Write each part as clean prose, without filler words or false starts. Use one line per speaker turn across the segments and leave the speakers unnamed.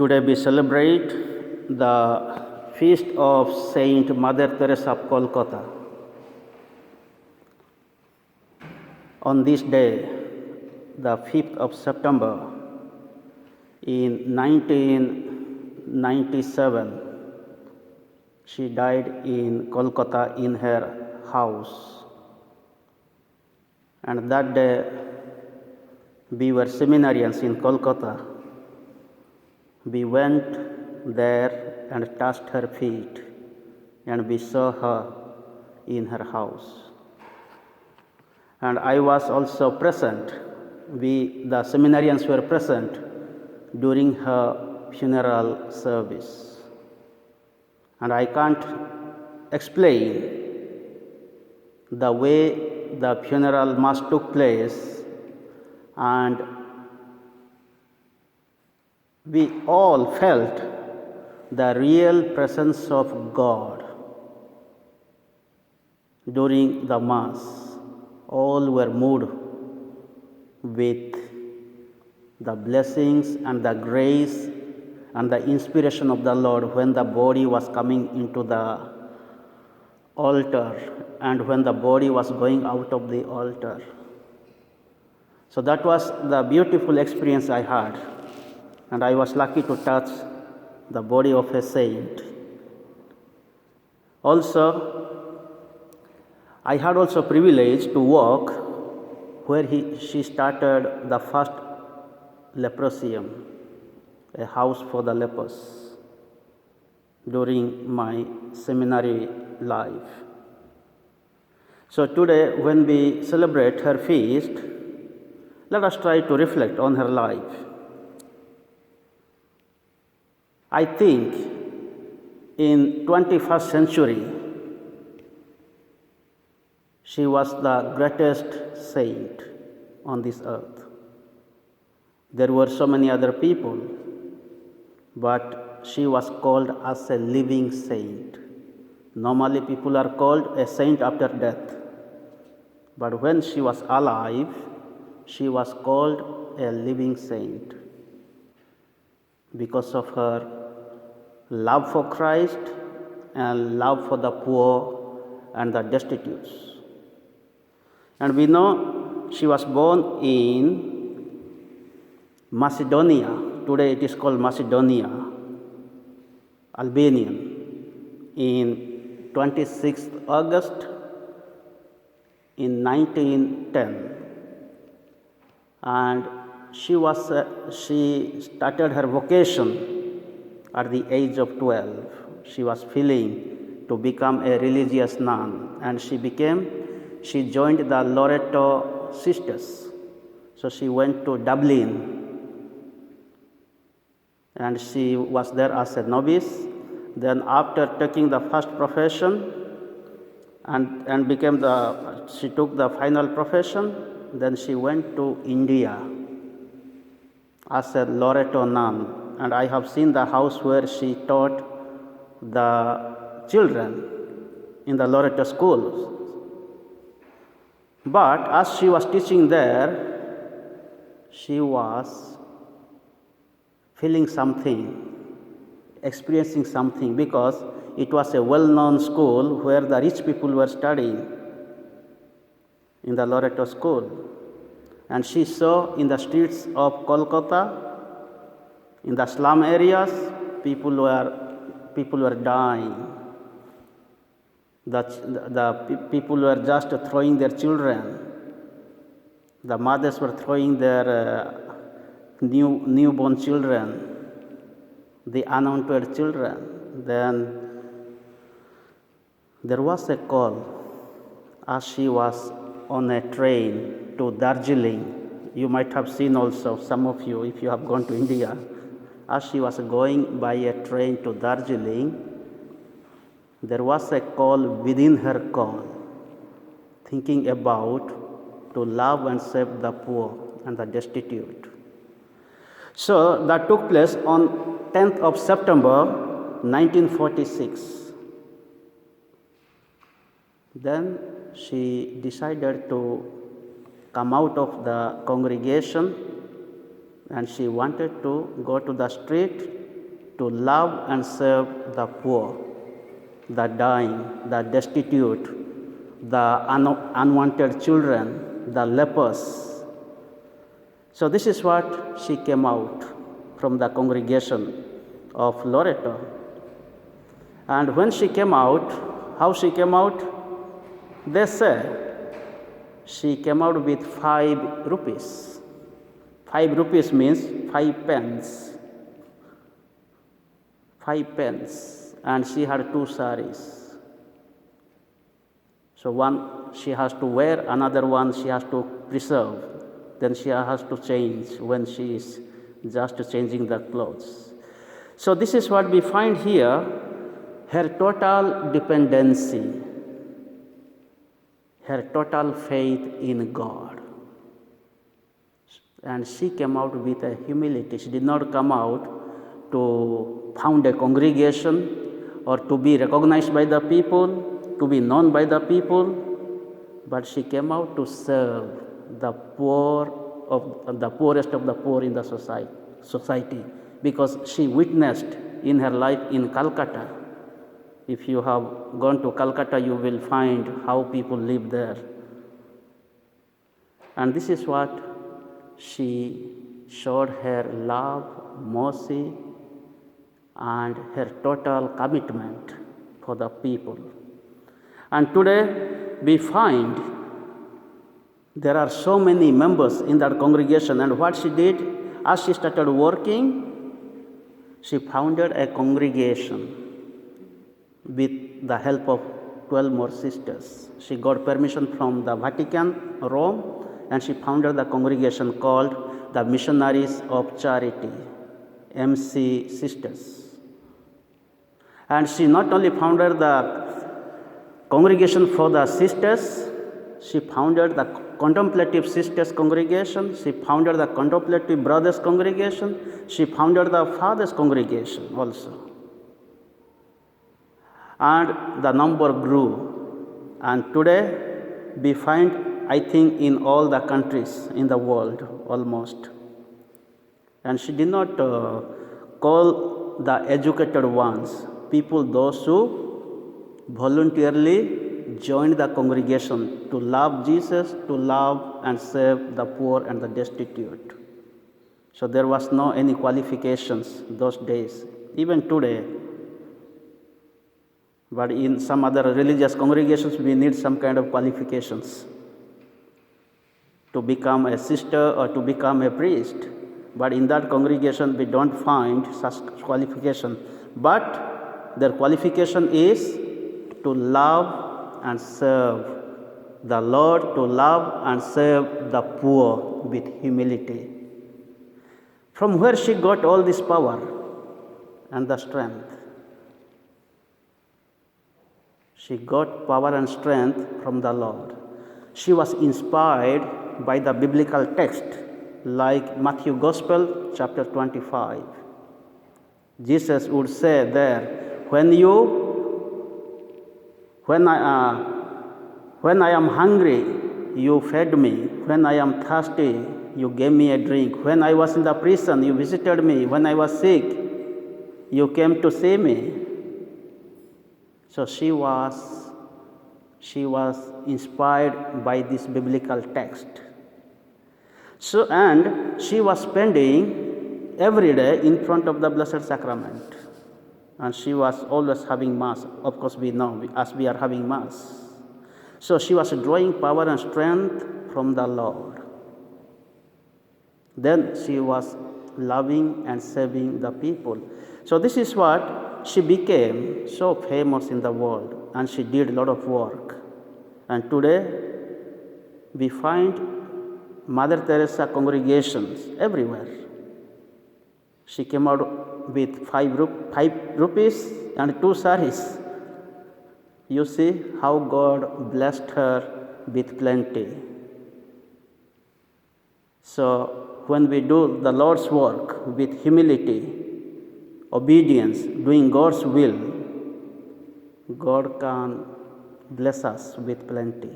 Today we celebrate the feast of Saint Mother Teresa of Kolkata. On this day, the 5th of September in 1997, she died in Kolkata in her house. And that day, we were seminarians in Kolkata. We went there and touched her feet, and we saw her in her house. And I was also present. The seminarians were present during her funeral service. And I can't explain the way the funeral mass took place, and we all felt the real presence of God during the Mass. All were moved with the blessings and the grace and the inspiration of the Lord when the body was coming into the altar and when the body was going out of the altar. So that was the beautiful experience I had, and I was lucky to touch the body of a saint. Also, I had also privilege to work where she started the first leprosium, a house for the lepers, during my seminary life. So today, when we celebrate her feast, let us try to reflect on her life. I think in 21st century, she was the greatest saint on this earth. There were so many other people, but she was called as a living saint. Normally people are called a saint after death, but when she was alive, she was called a living saint because of her love for Christ and love for the poor and the destitute. And we know she was born in Macedonia. Today it is called Macedonia, Albanian, in 26th August in 1910. And she started her vocation at the age of 12. She was feeling to become a religious nun, and she joined the Loreto sisters. So she went to Dublin, and she was there as a novice. Then after taking the first profession she took the final profession, then she went to India as a Loreto nun. And I have seen the house where she taught the children in the Loreto schools. But as she was teaching there, she was feeling something, experiencing something, because it was a well-known school where the rich people were studying in the Loreto school. And she saw in the streets of Kolkata, in the slum areas, people were dying. The people were just throwing their children. The mothers were throwing their newborn children, the unwanted children. Then there was a call as she was on a train to Darjeeling. You might have seen also, some of you, if you have gone to India, as she was going by a train to Darjeeling, there was a call within her call, thinking about to love and save the poor and the destitute. So that took place on 10th of September 1946. Then she decided to come out of the congregation, and she wanted to go to the street to love and serve the poor, the dying, the destitute, the unwanted children, the lepers. So this is what she came out from the congregation of Loreto. And when she came out, how she came out? They say she came out with 5 rupees. 5 rupees means 5 pence. 5 pence. And she had 2 saris. So one she has to wear, another one she has to preserve. Then she has to change when she is just changing the clothes. So this is what we find here, her total dependency, her total faith in God. And she came out with a humility. She did not come out to found a congregation or to be recognized by the people, to be known by the people, but she came out to serve the poorest of the poor in the society, because she witnessed in her life in Kolkata. If you have gone to Kolkata, you will find how people live there. And this is what she showed, her love, mercy, and her total commitment for the people. And today we find there are so many members in that congregation, and what she did, as she started working, she founded a congregation with the help of 12 more sisters. She got permission from the Vatican, Rome, and she founded the congregation called the Missionaries of Charity, MC Sisters. And she not only founded the congregation for the sisters, she founded the Contemplative Sisters congregation, she founded the Contemplative Brothers congregation, she founded the Fathers congregation also. And the number grew. And today we find, I think, in all the countries in the world almost. And she did not call the educated ones, people those who voluntarily joined the congregation to love Jesus, to love and serve the poor and the destitute. So there was no any qualifications those days, even today. But in some other religious congregations, we need some kind of qualifications to become a sister or to become a priest. But in that congregation, we don't find such qualification. But their qualification is to love and serve the Lord, to love and serve the poor with humility. From where she got all this power and the strength? She got power and strength from the Lord. She was inspired by the biblical text, like Matthew Gospel, chapter 25. Jesus would say there, when I am hungry, you fed me. When I am thirsty, you gave me a drink. When I was in the prison, you visited me. When I was sick, you came to see me. So she was inspired by this biblical text. So, and she was spending every day in front of the Blessed Sacrament. And she was always having Mass. Of course, we know as we are having Mass. So she was drawing power and strength from the Lord. Then she was loving and serving the people. So this is what she became so famous in the world, and she did a lot of work. And today we find Mother Teresa congregations everywhere. She came out with 5 rupees and 2 saris. You see how God blessed her with plenty. So when we do the Lord's work with humility, obedience, doing God's will, God can bless us with plenty.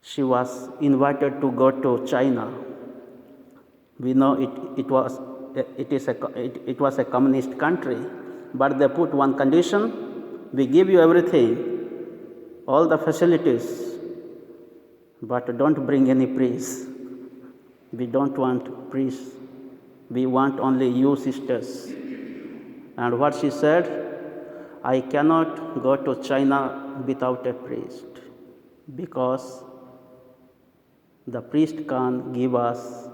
She was invited to go to China. We know it was it was a communist country, but they put one condition: we give you everything, all the facilities, but don't bring any priests. We don't want priests. We want only you, sisters. And what she said, I cannot go to China without a priest, because the priest can't give us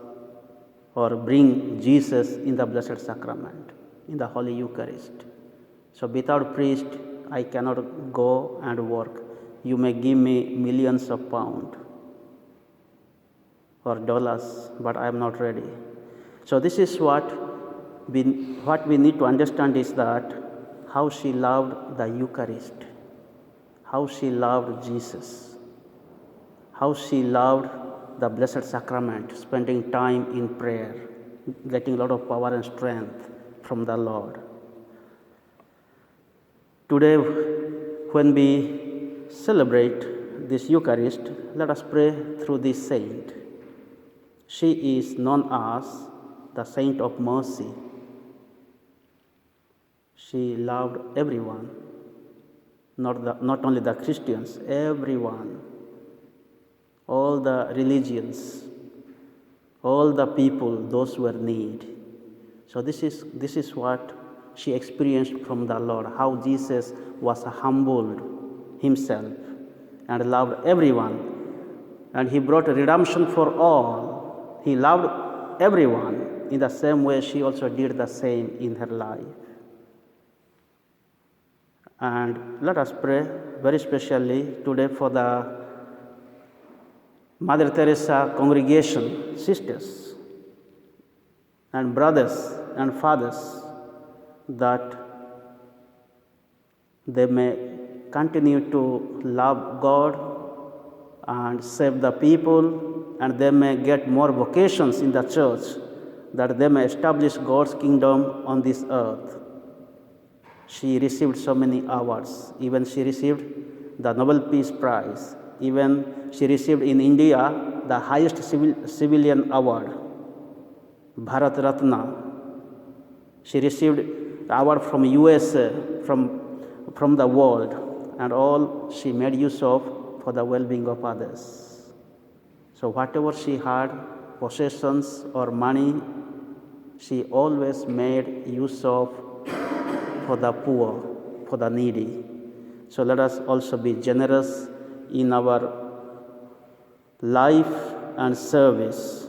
or bring Jesus in the Blessed Sacrament, in the Holy Eucharist. So without priest, I cannot go and work. You may give me millions of pounds or dollars, but I am not ready. So this is what we need to understand, is that how she loved the Eucharist, how she loved Jesus, how she loved the Blessed Sacrament, spending time in prayer, getting a lot of power and strength from the Lord. Today, when we celebrate this Eucharist, let us pray through this saint. She is known as the Saint of Mercy. She loved everyone, not only the Christians, everyone, all the religions, all the people, those who were in need. So this is what she experienced from the Lord, how Jesus was humbled himself and loved everyone, and he brought redemption for all. He loved everyone in the same way she also did the same in her life. And let us pray very specially today for the Mother Teresa congregation, sisters and brothers and fathers, that they may continue to love God and save the people, and they may get more vocations in the church, that they may establish God's kingdom on this earth. She received so many awards. Even she received the Nobel Peace Prize. Even she received in India the highest civilian award, Bharat Ratna. She received the award from USA, from the world, and all she made use of for the well-being of others. So whatever she had, possessions or money, she always made use of for the poor, for the needy. So let us also be generous in our life and service.